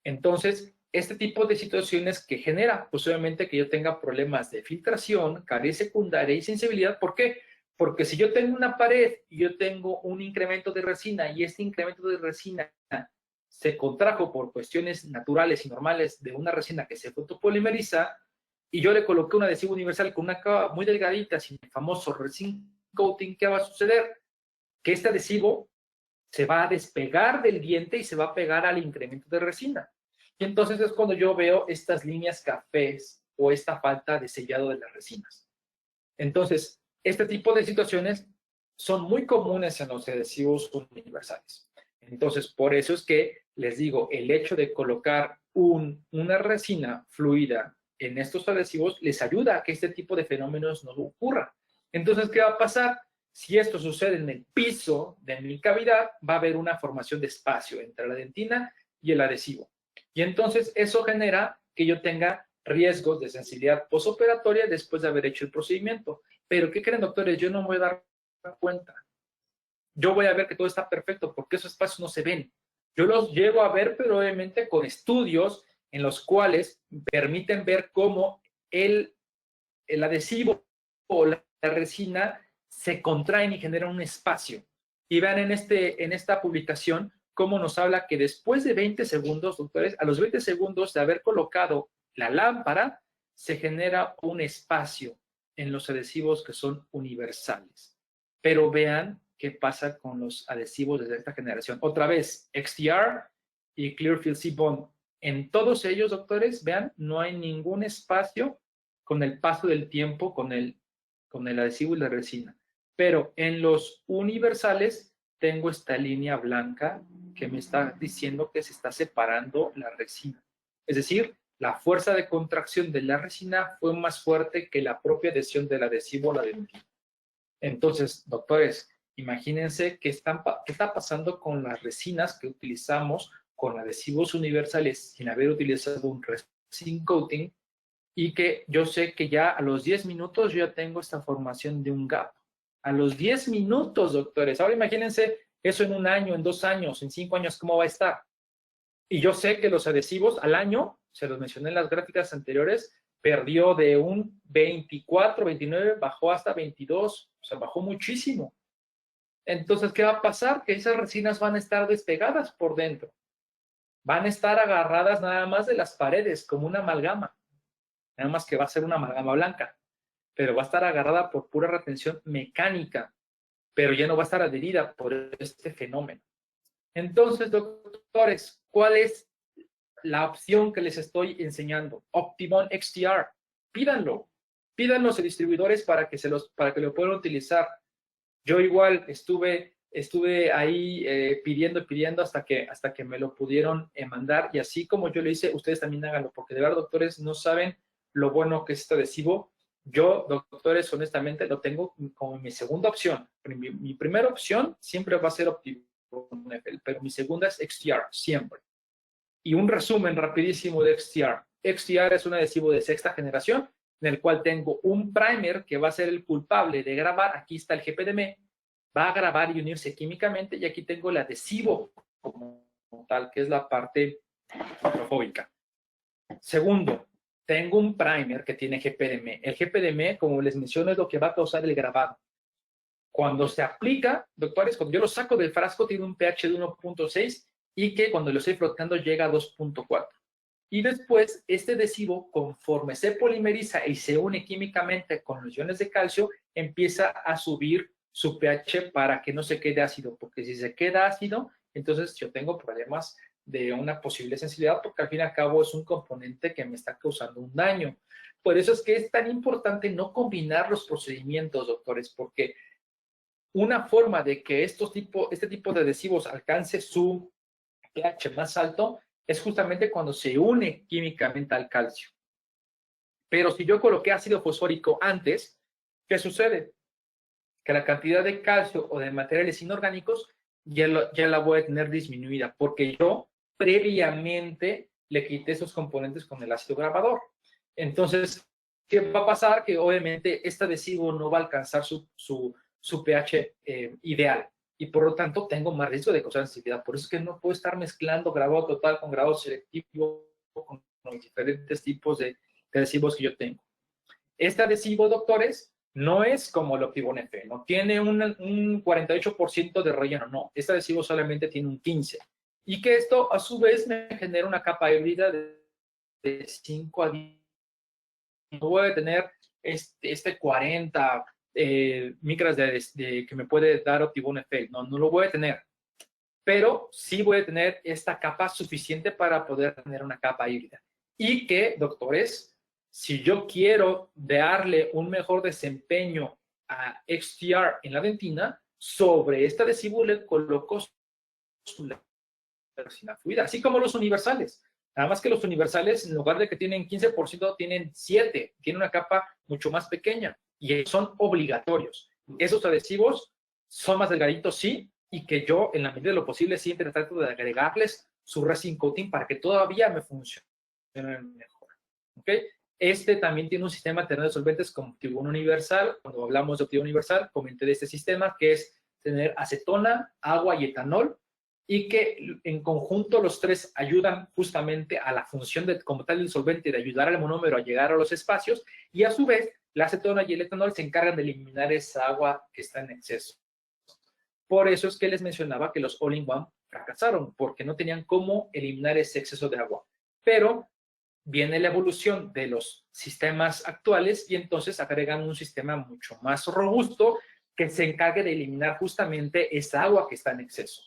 Speaker 1: Entonces, este tipo de situaciones que genera, pues obviamente que yo tenga problemas de filtración, caries secundaria y sensibilidad. ¿Por qué? Porque si yo tengo una pared y yo tengo un incremento de resina y este incremento de resina se contrajo por cuestiones naturales y normales de una resina que se fotopolimeriza y yo le coloqué un adhesivo universal con una capa muy delgadita, sin el famoso resin coating, ¿qué va a suceder? Que este adhesivo se va a despegar del diente y se va a pegar al incremento de resina. Y entonces es cuando yo veo estas líneas cafés o esta falta de sellado de las resinas. Entonces, este tipo de situaciones son muy comunes en los adhesivos universales. Entonces, por eso es que les digo, el hecho de colocar una resina fluida en estos adhesivos les ayuda a que este tipo de fenómenos no ocurran. Entonces, ¿qué va a pasar? Si esto sucede en el piso de mi cavidad, va a haber una formación de espacio entre la dentina y el adhesivo. Y entonces eso genera que yo tenga riesgos de sensibilidad postoperatoria después de haber hecho el procedimiento. Pero, ¿qué creen, doctores? Yo no me voy a dar cuenta. Yo voy a ver que todo está perfecto porque esos espacios no se ven. Yo los llego a ver, pero obviamente con estudios en los cuales permiten ver cómo el adhesivo o la resina se contraen y generan un espacio. Y vean en esta publicación cómo nos habla que después de 20 segundos, doctores, a los 20 segundos de haber colocado la lámpara, se genera un espacio en los adhesivos que son universales. Pero vean qué pasa con los adhesivos de esta generación. Otra vez, XTR y Clearfield C-Bond. En todos ellos, doctores, vean, no hay ningún espacio con el paso del tiempo con el adhesivo y la resina. Pero en los universales tengo esta línea blanca que me está diciendo que se está separando la resina. Es decir, la fuerza de contracción de la resina fue más fuerte que la propia adhesión del adhesivo a la dentina. Entonces, doctores, imagínense qué está pasando con las resinas que utilizamos con adhesivos universales sin haber utilizado un resin coating, y que yo sé que ya a los 10 minutos yo ya tengo esta formación de un gap. A los 10 minutos, doctores. Ahora imagínense eso en un año, en 2 años, en 5 años, ¿cómo va a estar? Y yo sé que los adhesivos al año, se los mencioné en las gráficas anteriores, perdió de un 24, 29, bajó hasta 22, o sea, bajó muchísimo. Entonces, ¿qué va a pasar? Que esas resinas van a estar despegadas por dentro. Van a estar agarradas nada más de las paredes, como una amalgama. nada más que va a ser una amalgama blanca, pero va a estar agarrada por pura retención mecánica, pero ya no va a estar adherida por este fenómeno. Entonces, doctores, ¿cuál es la opción que les estoy enseñando? Optimon XTR. Pídanlo. Pídanlo a sus distribuidores para que lo puedan utilizar. Yo igual estuve ahí pidiendo hasta que me lo pudieron mandar, y así como yo lo hice, ustedes también háganlo, porque de verdad, doctores, no saben lo bueno que es este adhesivo. Yo, doctores, honestamente lo tengo como mi segunda opción. Mi primera opción siempre va a ser Optimon, pero mi segunda es XTR, siempre. Y un resumen rapidísimo de XTR. XTR es un adhesivo de sexta generación, en el cual tengo un primer que va a ser el culpable de grabar. Aquí está el GPDM, va a grabar y unirse químicamente, y aquí tengo el adhesivo como tal, que es la parte hidrofóbica. Segundo, tengo un primer que tiene GPDM. El GPDM, como les menciono, es lo que va a causar el grabado. Cuando se aplica, doctores, cuando yo lo saco del frasco, tiene un pH de 1.6 y que cuando lo estoy frotando llega a 2.4. Y después, este adhesivo, conforme se polimeriza y se une químicamente con los iones de calcio, empieza a subir su pH para que no se quede ácido, porque si se queda ácido, entonces yo tengo problemas de una posible sensibilidad, porque al fin y al cabo es un componente que me está causando un daño. Por eso es que es tan importante no combinar los procedimientos, doctores, porque una forma de que este tipo de adhesivos alcance su pH más alto es justamente cuando se une químicamente al calcio. Pero si yo coloqué ácido fosfórico antes, ¿qué sucede? Que la cantidad de calcio o de materiales inorgánicos ya la voy a tener disminuida, porque yo previamente le quité esos componentes con el ácido grabador. Entonces, ¿qué va a pasar? Que obviamente este adhesivo no va a alcanzar su pH ideal, y por lo tanto tengo más riesgo de causar sensibilidad. Por eso es que no puedo estar mezclando grabado total con grabado selectivo, con los diferentes tipos de adhesivos que yo tengo. Este adhesivo, doctores, no es como el Optimon F, no tiene un 48% de relleno, no. Este adhesivo solamente tiene un 15%. Y que esto, a su vez, me genera una capa híbrida de 5 a 10. No voy a tener este 40 micras que me puede dar Optimon F, no lo voy a tener. Pero sí voy a tener esta capa suficiente para poder tener una capa híbrida. Y que, doctores, si yo quiero darle un mejor desempeño a XTR en la dentina, sobre este adhesivo le coloco su resina fluida, así como los universales. Nada más que los universales, en lugar de que tienen 15%, tienen 7%, tienen una capa mucho más pequeña, y son obligatorios. Esos adhesivos son más delgaditos, sí, y que yo, en la medida de lo posible, siempre trato de agregarles su resin coating para que todavía me funcione mejor. ¿Ok? Este también tiene un sistema de de solventes como Optimon Universal. Cuando hablamos de Optimon Universal, comenté de este sistema, que es tener acetona, agua y etanol, y que en conjunto los tres ayudan justamente a la función como tal del solvente, de ayudar al monómero a llegar a los espacios, y a su vez la acetona y el etanol se encargan de eliminar esa agua que está en exceso. Por eso es que les mencionaba que los All-in-One fracasaron, porque no tenían cómo eliminar ese exceso de agua. Pero viene la evolución de los sistemas actuales, y entonces agregan un sistema mucho más robusto que se encargue de eliminar justamente esa agua que está en exceso.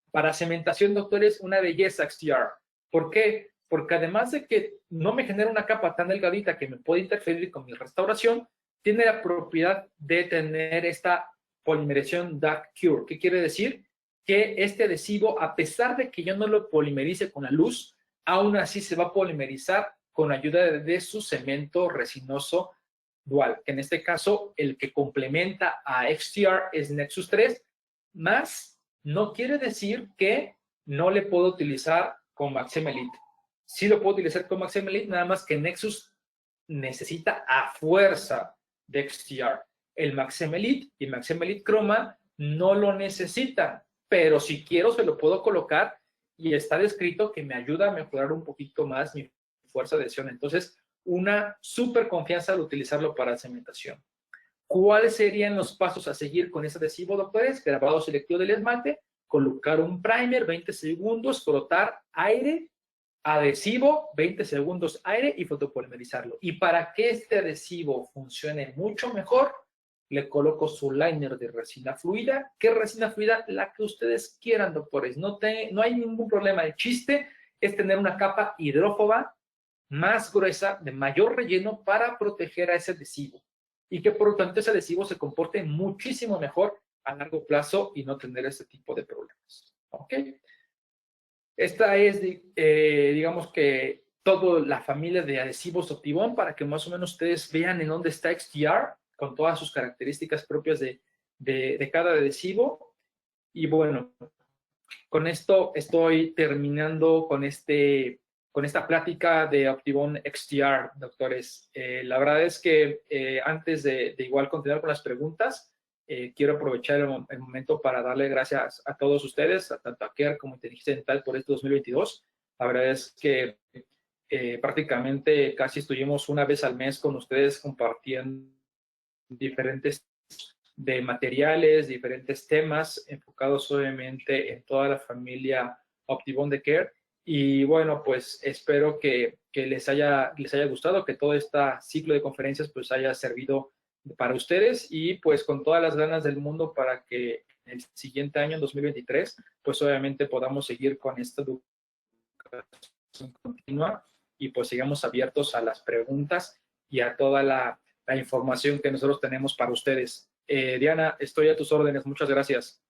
Speaker 1: Para cementación, doctores, una belleza XTR. ¿Por qué? Porque además de que no me genera una capa tan delgadita que me puede interferir con mi restauración, tiene la propiedad de tener esta polimerización dark cure. ¿Qué quiere decir? Que este adhesivo, a pesar de que yo no lo polimerice con la luz, aún así se va a polimerizar con ayuda de su cemento resinoso dual, que en este caso el que complementa a XTR es Nexus 3, más no quiere decir que no le puedo utilizar con Maxima Elite. Sí lo puedo utilizar con Maxima Elite, nada más que Nexus necesita a fuerza de XTR. El Maxima Elite y Maxima Elite Chroma no lo necesitan, pero si quiero se lo puedo colocar, y está descrito que me ayuda a mejorar un poquito más mi fuerza de adhesión. Entonces, una súper confianza al utilizarlo para cementación. ¿Cuáles serían los pasos a seguir con ese adhesivo, doctores? Grabado selectivo del esmalte, colocar un primer, 20 segundos, frotar aire adhesivo, 20 segundos aire y fotopolimerizarlo. Y para que este adhesivo funcione mucho mejor, le coloco su liner de resina fluida. ¿Qué resina fluida? La que ustedes quieran, doctores. No hay ningún problema. El chiste es tener una capa hidrófoba más gruesa, de mayor relleno, para proteger a ese adhesivo. Y que por lo tanto ese adhesivo se comporte muchísimo mejor a largo plazo y no tener ese tipo de problemas. ¿Ok? Esta es, digamos que, toda la familia de adhesivos Optibond, para que más o menos ustedes vean en dónde está XTR, con todas sus características propias de cada adhesivo. Y bueno, con esto estoy terminando con esta plática de Optibond XTR, doctores. La verdad es que antes de igual continuar con las preguntas, quiero aprovechar el momento para darle gracias a todos ustedes, tanto a Care como Inteligencia Dental, por este 2022. La verdad es que prácticamente casi estuvimos una vez al mes con ustedes compartiendo diferentes de materiales, diferentes temas enfocados obviamente en toda la familia Optibond de Care. Y bueno, pues espero que les haya gustado, que todo este ciclo de conferencias pues haya servido para ustedes, y pues con todas las ganas del mundo para que el siguiente año, en 2023, pues obviamente podamos seguir con esta educación continua y pues sigamos abiertos a las preguntas y a toda la información que nosotros tenemos para ustedes. Diana, estoy a tus órdenes. Muchas gracias.